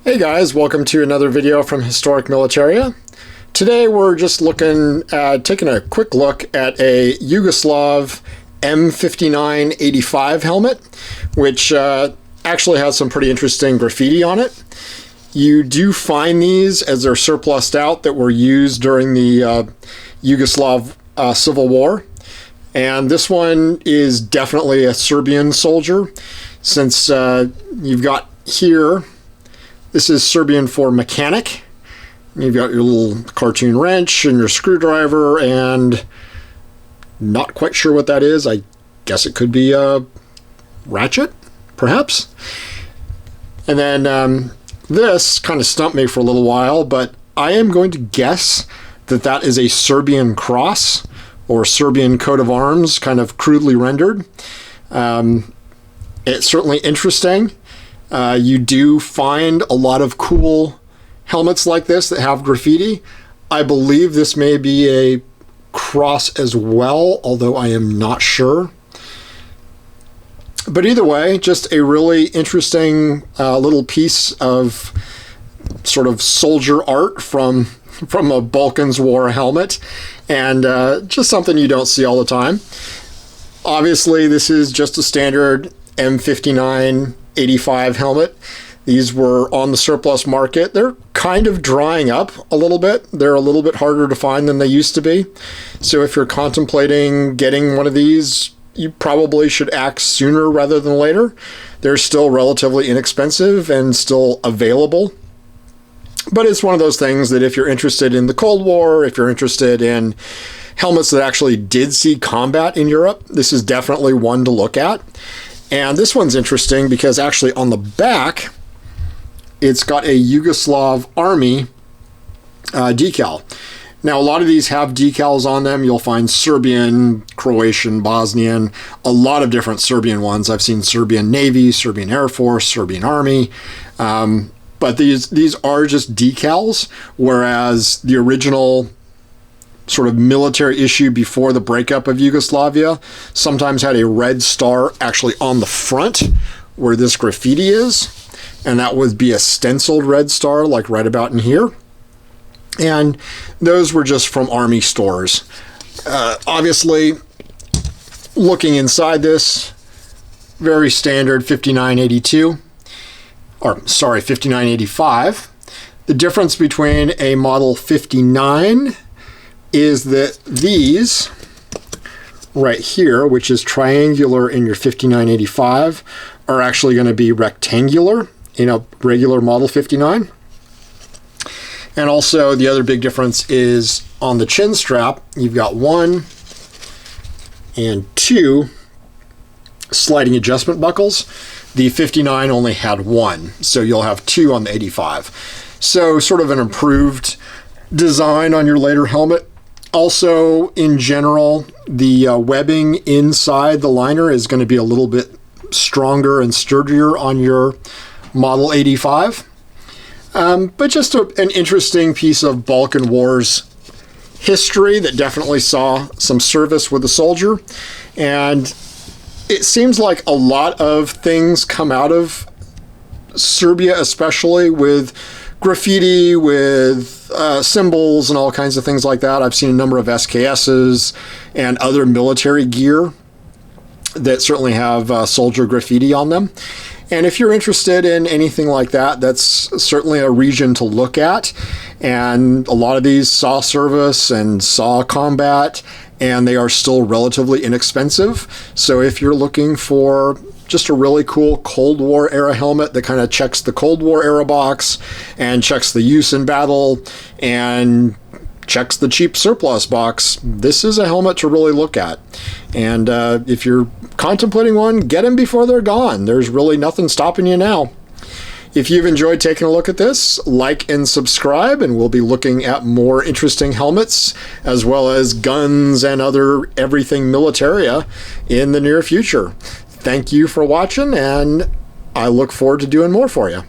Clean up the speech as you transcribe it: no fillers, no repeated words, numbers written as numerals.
Hey guys, welcome to another video from Historic Militaria. Today we're just taking a quick look at a Yugoslav M59 85 helmet, which actually has some pretty interesting graffiti on it. You do find these as they're surplused out that were used during the Yugoslav Civil War. And this one is definitely a Serbian soldier, since you've got here, this is Serbian for mechanic. You've got your little cartoon wrench and your screwdriver, and not quite sure what that is. I guess it could be a ratchet, perhaps. And then this kind of stumped me for a little while, but I am going to guess that that is a Serbian cross or Serbian coat of arms, kind of crudely rendered. It's certainly interesting. You do find a lot of cool helmets like this that have graffiti. I believe this may be a cross as well, although I am not sure. But either way, just a really interesting little piece of sort of soldier art from a Balkan Wars helmet, and just something you don't see all the time. Obviously, this is just a standard M59 85 helmet. These were on the surplus market. They're kind of drying up a little bit. They're a little bit harder to find than they used to be. So if you're contemplating getting one of these, you probably should act sooner rather than later. They're still relatively inexpensive and still available. But it's one of those things that if you're interested in the Cold War, if you're interested in helmets that actually did see combat in Europe, this is definitely one to look at. And this one's interesting because actually on the back, it's got a Yugoslav army decal. Now, a lot of these have decals on them. You'll find Serbian, Croatian, Bosnian, a lot of different Serbian ones. I've seen Serbian Navy, Serbian Air Force, Serbian Army. But these are just decals, whereas the original sort of military issue before the breakup of Yugoslavia sometimes had a red star actually on the front where this graffiti is, and that would be a stenciled red star like right about in here. And those were just from army stores. Obviously, looking inside this, very standard 5982, or sorry, 5985. The difference between a model 59 is that these right here, which is triangular in your 5985, are actually going to be rectangular in a regular model 59. And also the other big difference is on the chin strap, you've got 1 and 2 sliding adjustment buckles. The 59 only had 1, so you'll have 2 on the 85. So sort of an improved design on your later helmet. Also, in general, the webbing inside the liner is going to be a little bit stronger and sturdier on your Model 85. But just an interesting piece of Balkan Wars history that definitely saw some service with the soldier. And it seems like a lot of things come out of Serbia, especially with graffiti, with symbols and all kinds of things like that. I've seen a number of SKSs and other military gear that certainly have soldier graffiti on them. And if you're interested in anything like that, that's certainly a region to look at. And a lot of these saw service and saw combat, and they are still relatively inexpensive. So if you're looking for just a really cool Cold War era helmet that kind of checks the Cold War era box and checks the use in battle and checks the cheap surplus box, this is a helmet to really look at. And if you're contemplating one, get them before they're gone. There's really nothing stopping you now. If you've enjoyed taking a look at this, like and subscribe, and we'll be looking at more interesting helmets as well as guns and other everything militaria in the near future. Thank you for watching, and I look forward to doing more for you.